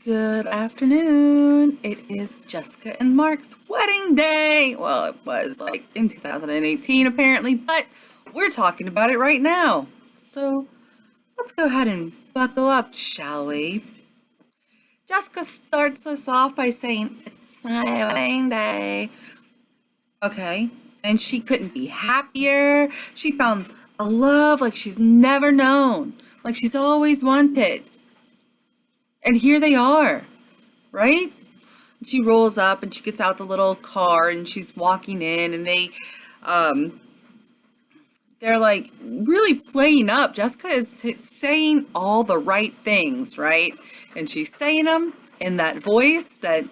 Good afternoon. It is Jessica and Mark's wedding day. Well, it was like in 2018 apparently, but we're talking about it right now. So let's go ahead and buckle up, shall we? Jessica starts us off by saying, "It's my wedding day." Okay. And she couldn't be happier. She found a love like she's never known, like she's always wanted. And here they are, right? She rolls up and she gets out the little car and she's walking in and um they're like really playing up. Jessica is saying all the right things, right? And she's saying them in that voice that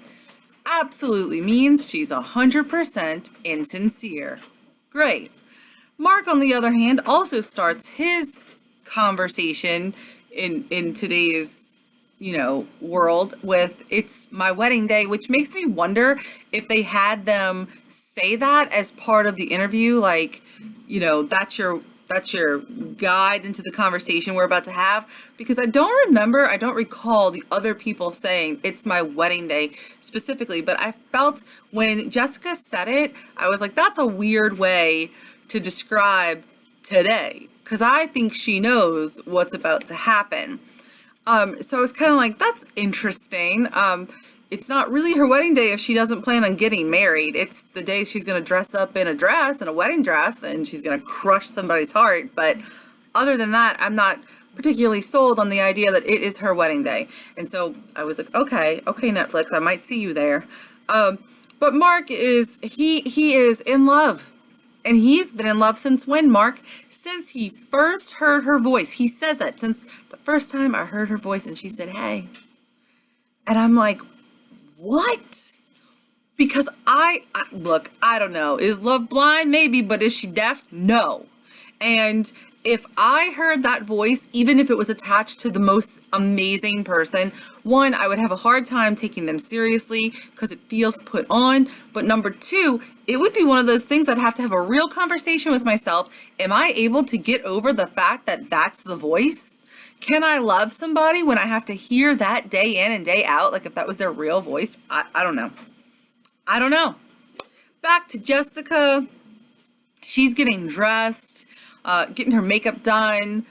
absolutely means she's 100% insincere. Great. Mark, on the other hand, also starts his conversation in today's world with "It's my wedding day," which makes me wonder if they had them say that as part of the interview, like, that's your guide into the conversation we're about to have, because I don't recall the other people saying "It's my wedding day" specifically, but I felt when Jessica said it, I was like, that's a weird way to describe today, because I think she knows what's about to happen. So I was kind of like, that's interesting. It's not really her wedding day if she doesn't plan on getting married. It's the day she's going to dress up in a dress, in a wedding dress, and she's going to crush somebody's heart. But other than that, I'm not particularly sold on the idea that it is her wedding day. And so I was like, okay, Netflix, I might see you there. But Mark he is in love. And he's been in love since when, Mark? Since he first heard her voice. He says that since the first time I heard her voice and she said, "Hey." And I'm like, what? Because look, I don't know. Is love blind? Maybe, but is she deaf? No. And if I heard that voice, even if it was attached to the most amazing person, one, I would have a hard time taking them seriously because it feels put on. But number two, it would be one of those things I'd have to have a real conversation with myself. Am I able to get over the fact that that's the voice? Can I love somebody when I have to hear that day in and day out? Like if that was their real voice? I don't know. I don't know. Back to Jessica. She's getting dressed, getting her makeup done.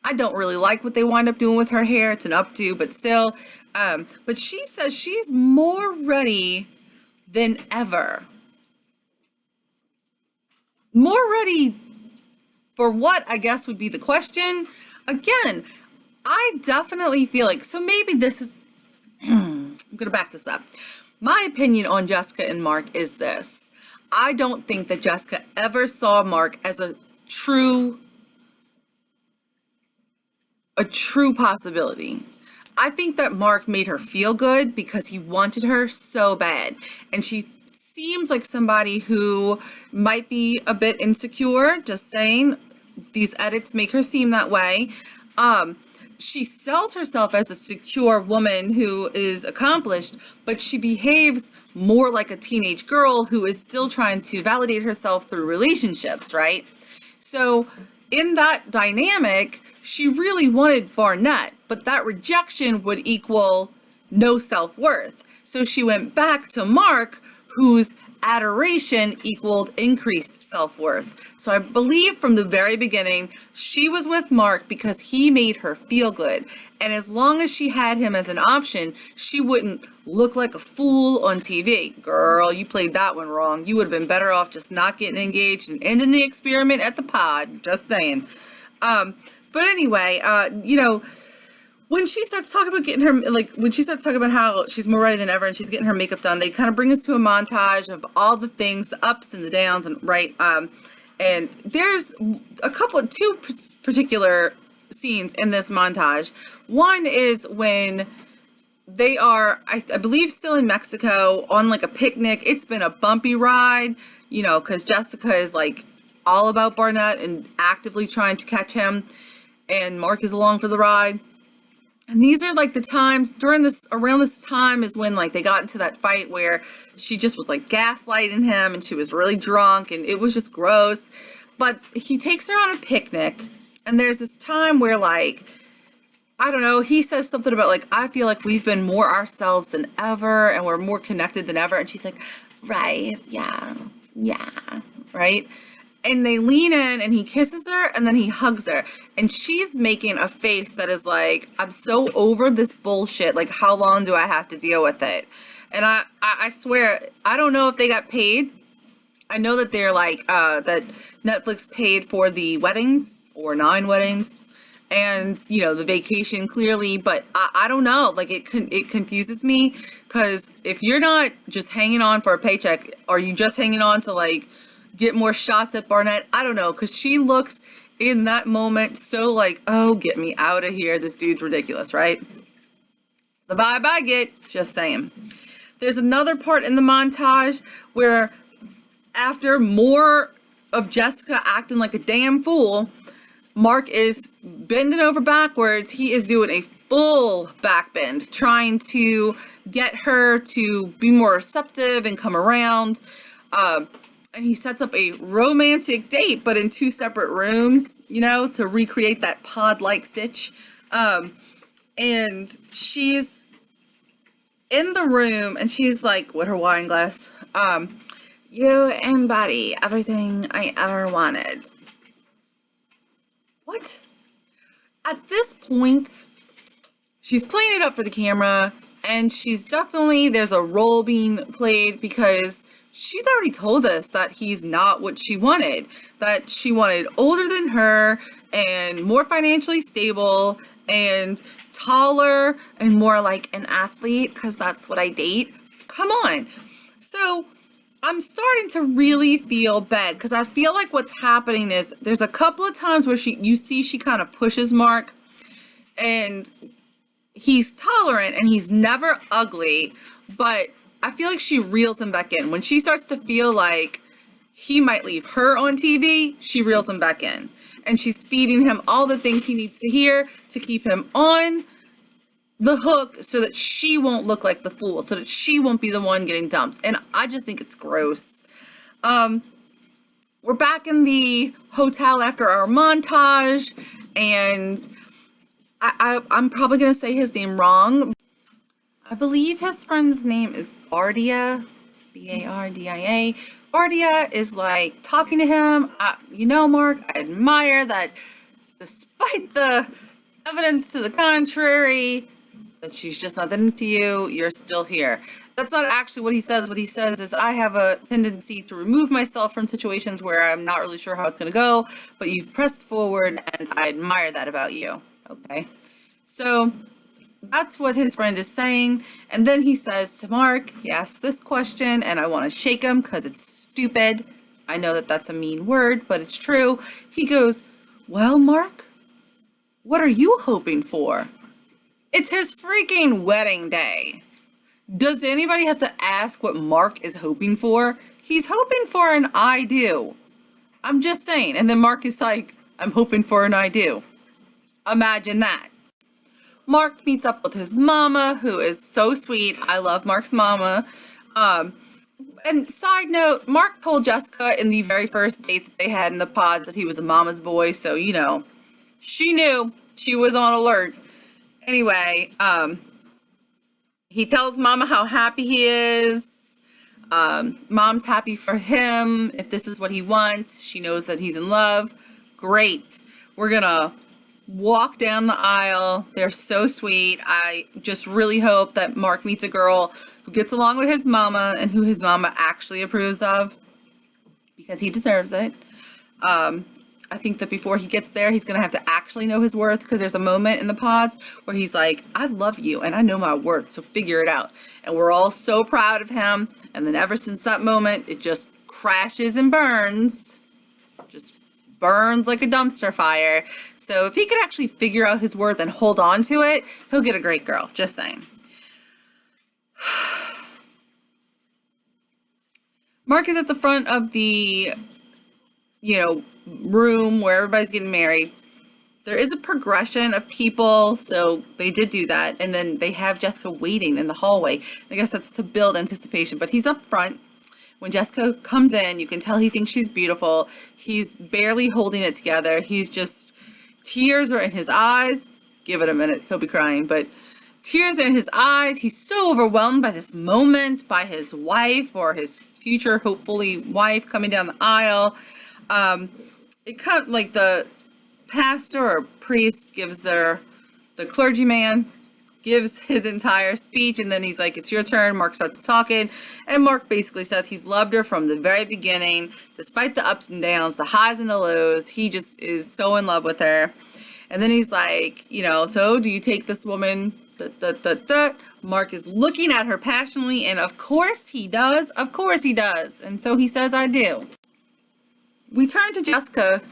I don't really like what they wind up doing with her hair. It's an updo, but still. But she says she's more ready than ever. More ready for what, I guess, would be the question. Again, I definitely feel like, so maybe this is, I'm going to back this up. My opinion on Jessica and Mark is this. I don't think that Jessica ever saw Mark as a true possibility. I think that Mark made her feel good because he wanted her so bad. And she seems like somebody who might be a bit insecure, just saying. These edits make her seem that way. She sells herself as a secure woman who is accomplished, but she behaves more like a teenage girl who is still trying to validate herself through relationships, right? So in that dynamic, she really wanted Barnett, but that rejection would equal no self-worth. So she went back to Mark, whose adoration equaled increased self-worth. So I believe from the very beginning, she was with Mark because he made her feel good. And as long as she had him as an option, she wouldn't look like a fool on TV. Girl, you played that one wrong. You would have been better off just not getting engaged and ending the experiment at the pod. Just saying. But anyway, when she starts talking about how she's more ready than ever and she's getting her makeup done, they kind of bring us to a montage of all the things, the ups and the downs, and right. And there's two particular scenes in this montage. One is when they are, I believe, still in Mexico on like a picnic. It's been a bumpy ride, because Jessica is like all about Barnett and actively trying to catch him, and Mark is along for the ride. And these are like the times around this time is when like they got into that fight where she just was like gaslighting him and she was really drunk and it was just gross. But he takes her on a picnic and there's this time where like I don't know, he says something about like, I feel like we've been more ourselves than ever and we're more connected than ever. And she's like, right, yeah, yeah, right. And they lean in and he kisses her and then he hugs her. And she's making a face that is like, I'm so over this bullshit. Like, how long do I have to deal with it? And I swear, I don't know if they got paid. I know that they're like, that Netflix paid for the weddings or 9 weddings and, you know, the vacation clearly, but I don't know. Like, it confuses me because if you're not just hanging on for a paycheck, are you just hanging on to like get more shots at Barnett? I don't know, because she looks in that moment so like, oh, get me out of here. This dude's ridiculous, right? The vibe I get, just saying. There's another part in the montage where after more of Jessica acting like a damn fool, Mark is bending over backwards. He is doing a full backbend, trying to get her to be more receptive and come around. And he sets up a romantic date, but in 2 separate rooms, you know, to recreate that pod-like sitch. And she's in the room and she's like, with her wine glass, you embody everything I ever wanted. What? At this point, she's playing it up for the camera, and she's definitely, there's a role being played because she's already told us that he's not what she wanted, that she wanted older than her and more financially stable and taller and more like an athlete because that's what I date. Come on. So I'm starting to really feel bad because I feel like what's happening is there's a couple of times where you see she kind of pushes Mark and he's tolerant and he's never ugly, but I feel like she reels him back in. When she starts to feel like he might leave her on TV, she reels him back in. And she's feeding him all the things he needs to hear to keep him on the hook so that she won't look like the fool, so that she won't be the one getting dumped. And I just think it's gross. We're back in the hotel after our montage, and I'm probably going to say his name wrong. I believe his friend's name is Bardia. It's Bardia. Bardia is like talking to him. You know, Mark, I admire that despite the evidence to the contrary, that she's just not into you, you're still here. That's not actually what he says. What he says is, I have a tendency to remove myself from situations where I'm not really sure how it's going to go, but you've pressed forward and I admire that about you. Okay. So that's what his friend is saying. And then he says to Mark, he asks this question, and I want to shake him because it's stupid. I know that that's a mean word, but it's true. He goes, well, Mark, what are you hoping for? It's his freaking wedding day. Does anybody have to ask what Mark is hoping for? He's hoping for an I do. I'm just saying. And then Mark is like, I'm hoping for an I do. Imagine that. Mark meets up with his mama, who is so sweet. I love Mark's mama. And side note, Mark told Jessica in the very first date that they had in the pods that he was a mama's boy. So, you know, she knew. She was on alert. Anyway, he tells Mama how happy he is. Mom's happy for him. If this is what he wants, she knows that he's in love. Great. We're gonna walk down the aisle. They're so sweet. I just really hope that Mark meets a girl who gets along with his mama and who his mama actually approves of, because he deserves it. I think that before he gets there, he's going to have to actually know his worth, because there's a moment in the pods where he's like, I love you and I know my worth, so figure it out. And we're all so proud of him. And then ever since that moment, it just crashes and burns. Just burns like a dumpster fire. So if he could actually figure out his worth and hold on to it, he'll get a great girl. Just saying. Mark is at the front of the, room where everybody's getting married. There is a progression of people, so they did do that. And then they have Jessica waiting in the hallway. I guess that's to build anticipation, but he's up front. When Jessica comes in, you can tell he thinks she's beautiful. He's barely holding it together. He's just, tears are in his eyes. give it a minute. He'll be crying, but tears in his eyes. He's so overwhelmed by this moment, by his wife or his future, hopefully, wife coming down the aisle. It kind of like the pastor or priest gives the clergyman gives his entire speech, and then he's like, it's your turn. Mark starts talking, and Mark basically says he's loved her from the very beginning, despite the ups and downs, the highs and the lows. He just is so in love with her. And then he's like, so do you take this woman? Mark is looking at her passionately, and of course he does. Of course he does. And so he says, I do. We turn to Jessica,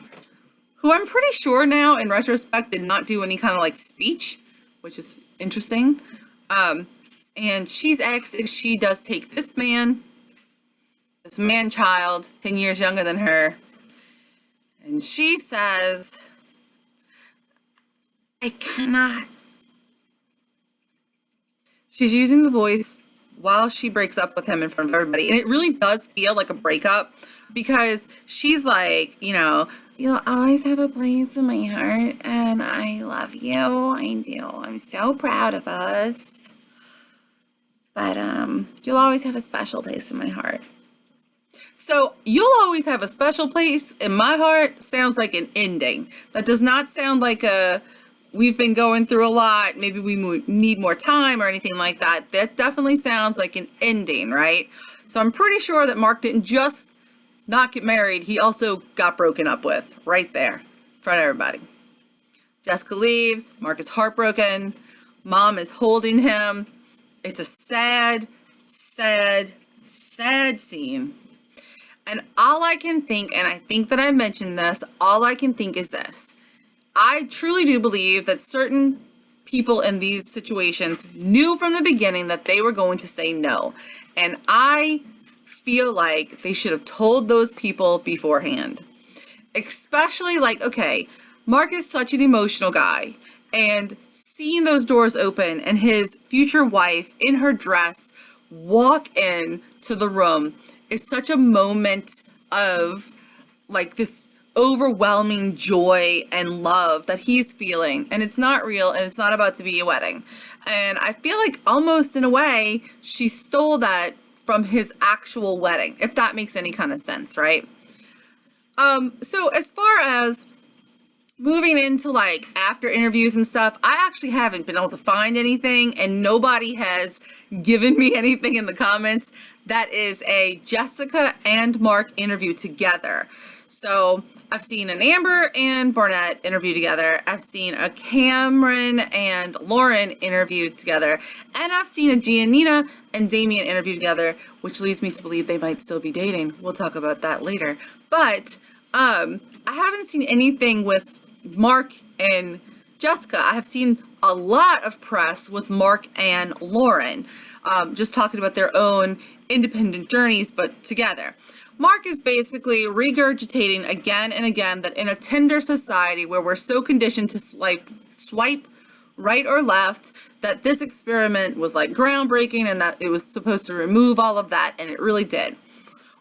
who I'm pretty sure now, in retrospect, did not do any kind of like speech, which is interesting. And she's asked if she does take this man child, 10 years younger than her. And she says, I cannot. She's using the voice while she breaks up with him in front of everybody. And it really does feel like a breakup, because she's like, you'll always have a place in my heart, and I love you. I do. I'm so proud of us. But you'll always have a special place in my heart. So you'll always have a special place in my heart sounds like an ending. That does not sound like we've been going through a lot, maybe we need more time or anything like that. That definitely sounds like an ending, right? So I'm pretty sure that Mark didn't just not get married, he also got broken up with right there in front of everybody. Jessica leaves, Mark is heartbroken, Mom is holding him. It's a sad, sad, sad scene. And all I can think, and I think that I mentioned this, all I can think is this. I truly do believe that certain people in these situations knew from the beginning that they were going to say no. And I feel like they should have told those people beforehand. Especially okay, Mark is such an emotional guy, and seeing those doors open and his future wife in her dress walk in to the room is such a moment of this overwhelming joy and love that he's feeling, and it's not real, and it's not about to be a wedding. And I feel like almost in a way she stole that from his actual wedding, if that makes any kind of sense, right? So as far as moving into after interviews and stuff, I actually haven't been able to find anything, and nobody has given me anything in the comments that is a Jessica and Mark interview together. So I've seen an Amber and Barnett interview together. I've seen a Cameron and Lauren interview together. And I've seen a Giannina and Damien interview together, which leads me to believe they might still be dating. We'll talk about that later. But I haven't seen anything with Mark and Jessica. I have seen a lot of press with Mark and Lauren, just talking about their own independent journeys, but together. Mark is basically regurgitating again and again that in a Tinder society where we're so conditioned to swipe right or left, that this experiment was groundbreaking and that it was supposed to remove all of that, and it really did.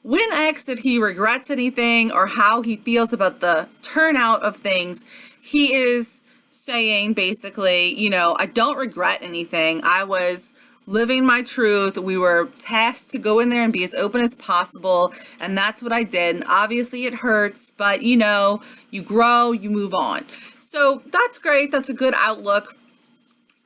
When asked if he regrets anything or how he feels about the turnout of things, he is saying basically, I don't regret anything. I was living my truth. We were tasked to go in there and be as open as possible, and that's what I did. And obviously it hurts, but you grow, you move on. So that's great. That's a good outlook.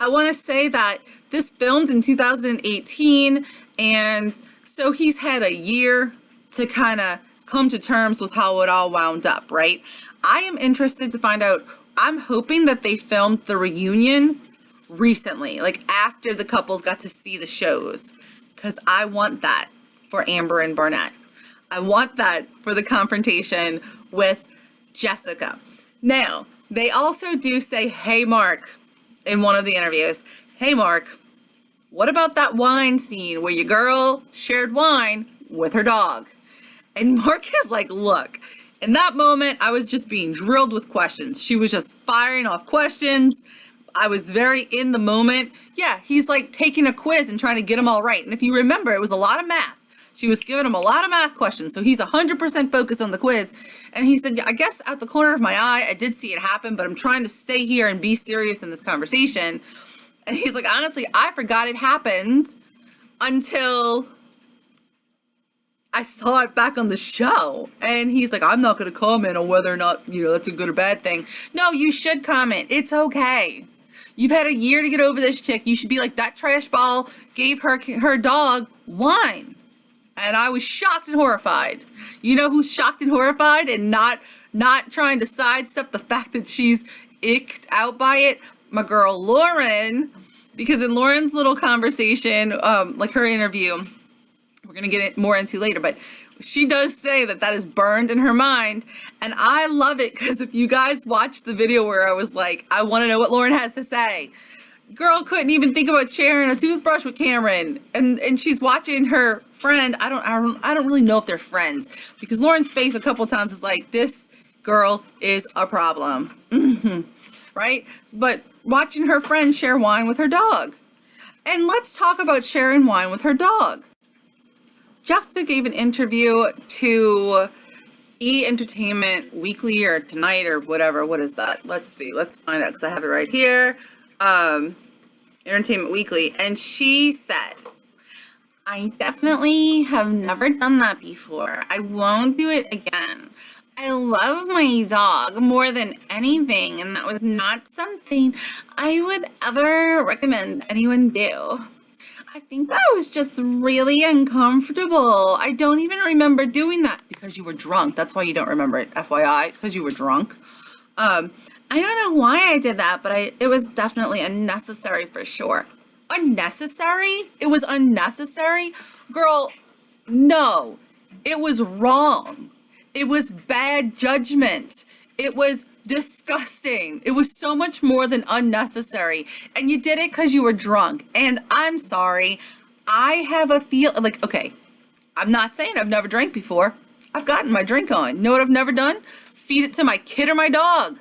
I want to say that this filmed in 2018, and so he's had a year to kind of come to terms with how it all wound up, right? I am interested to find out. I'm hoping that they filmed the reunion recently, after the couples got to see the shows, because I want that for Amber and Barnett. I want that for the confrontation with Jessica. Now, they also do say, hey, Mark, in one of the interviews, hey, Mark, what about that wine scene where your girl shared wine with her dog? And Mark is like, look, in that moment, I was just being drilled with questions. She was just firing off questions. I was very in the moment. Yeah, he's taking a quiz and trying to get them all right. And if you remember, it was a lot of math. She was giving him a lot of math questions, so he's 100% focused on the quiz. And he said, I guess at the corner of my eye, I did see it happen, but I'm trying to stay here and be serious in this conversation. And he's like, honestly, I forgot it happened until I saw it back on the show. And he's like, I'm not going to comment on whether or not, that's a good or bad thing. No, you should comment. It's okay. You've had a year to get over this chick. You should be like, that trash ball gave her dog wine. And I was shocked and horrified. You know who's shocked and horrified and not trying to sidestep the fact that she's icked out by it? My girl Lauren. Because in Lauren's little conversation, like her interview, we're going to get it more into later, but she does say that is burned in her mind. And I love it because if you guys watched the video where I was like, I want to know what Lauren has to say. Girl couldn't even think about sharing a toothbrush with Cameron. And she's watching her friend. I don't really know if they're friends because Lauren's face a couple times is like, this girl is a problem. Right? But watching her friend share wine with her dog. And let's talk about sharing wine with her dog. Jessica gave an interview to E! Entertainment Weekly or Tonight or whatever. What is that? Let's see. Let's find out because I have it right here. Entertainment Weekly. And she said, I definitely have never done that before. I won't do it again. I love my dog more than anything, and that was not something I would ever recommend anyone do. I think that was just really uncomfortable. I don't even remember doing that because you were drunk. That's why you don't remember it, FYI, because you were drunk. I don't know why I did that, but it was definitely unnecessary for sure. Unnecessary? It was unnecessary? Girl, no. It was wrong. It was bad judgment. It was disgusting. It was so much more than unnecessary. And you did it because you were drunk. And I'm sorry. I have a okay, I'm not saying I've never drank before. I've gotten my drink on. Know what I've never done? Feed it to my kid or my dog.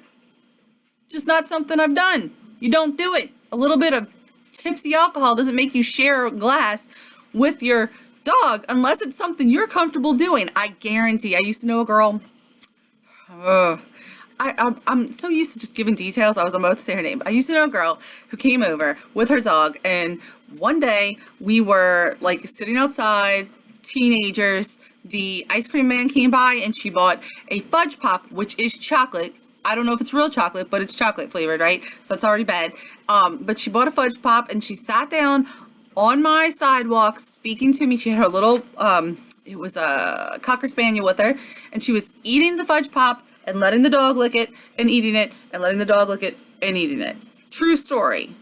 Just not something I've done. You don't do it. A little bit of tipsy alcohol doesn't make you share a glass with your dog unless it's something you're comfortable doing. I guarantee. I used to know a girl. I'm so used to just giving details. I was about to say her name. I used to know a girl who came over with her dog, and one day we were like sitting outside, teenagers. The ice cream man came by and she bought a fudge pop, which is chocolate. I don't know if it's real chocolate, but it's chocolate flavored, right? So it's already bad. But she bought a fudge pop and she sat down on my sidewalk speaking to me. She had her little, it was a Cocker Spaniel with her, and she was eating the fudge pop and letting the dog lick it and eating it and letting the dog lick it and eating it. True story.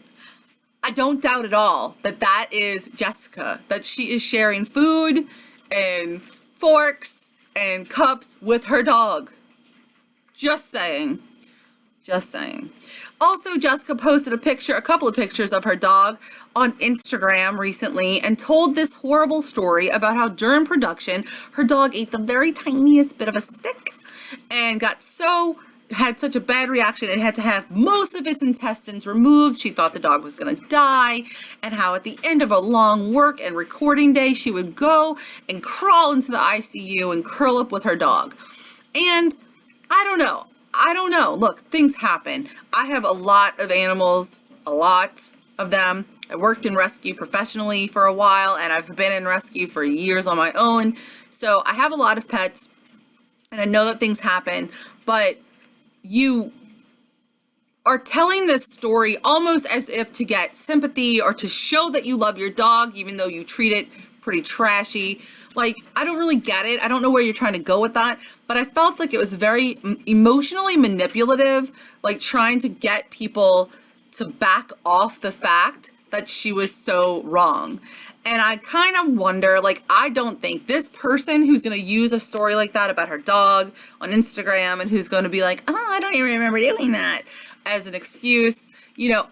I don't doubt at all that is Jessica, that she is sharing food and forks and cups with her dog. Just saying. Just saying. Also, Jessica posted a couple of pictures of her dog on Instagram recently and told this horrible story about how during production, her dog ate the very tiniest bit of a stick and had such a bad reaction, it had to have most of its intestines removed. She thought the dog was going to die, and how at the end of a long work and recording day, she would go and crawl into the ICU and curl up with her dog. And I don't know. Look, things happen. I have a lot of animals, a lot of them. I worked in rescue professionally for a while, and I've been in rescue for years on my own. So I have a lot of pets, and I know that things happen, but you are telling this story almost as if to get sympathy or to show that you love your dog, even though you treat it pretty trashy. Like, I don't really get it. I don't know where you're trying to go with that, but I felt like it was very emotionally manipulative, like trying to get people to back off the fact that she was so wrong. And I kind of wonder, like, I don't think this person who's going to use a story like that about her dog on Instagram and who's going to be like, oh, I don't even remember doing that as an excuse,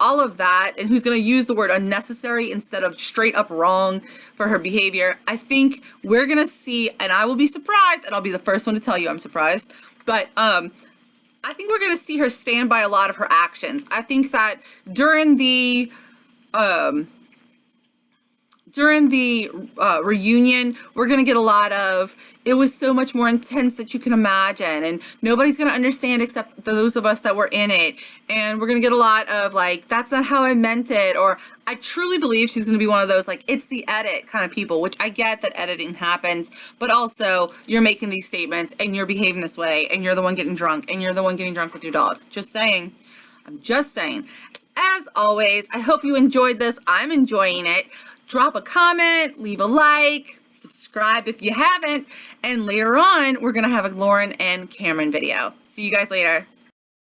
all of that, and who's going to use the word unnecessary instead of straight up wrong for her behavior. I think we're going to see, and I will be surprised, and I'll be the first one to tell you I'm surprised, but I think we're going to see her stand by a lot of her actions. I think that during the during the reunion, we're going to get a lot of, it was so much more intense that you can imagine, and nobody's going to understand except those of us that were in it. And we're going to get a lot of like, that's not how I meant it. Or I truly believe she's going to be one of those, like, it's the edit kind of people, which I get that editing happens, but also you're making these statements and you're behaving this way and you're the one getting drunk and you're the one getting drunk with your dog. Just saying. I'm just saying. As always, I hope you enjoyed this. I'm enjoying it. Drop a comment, leave a like, subscribe if you haven't, and later on, we're going to have a Lauren and Cameron video. See you guys later.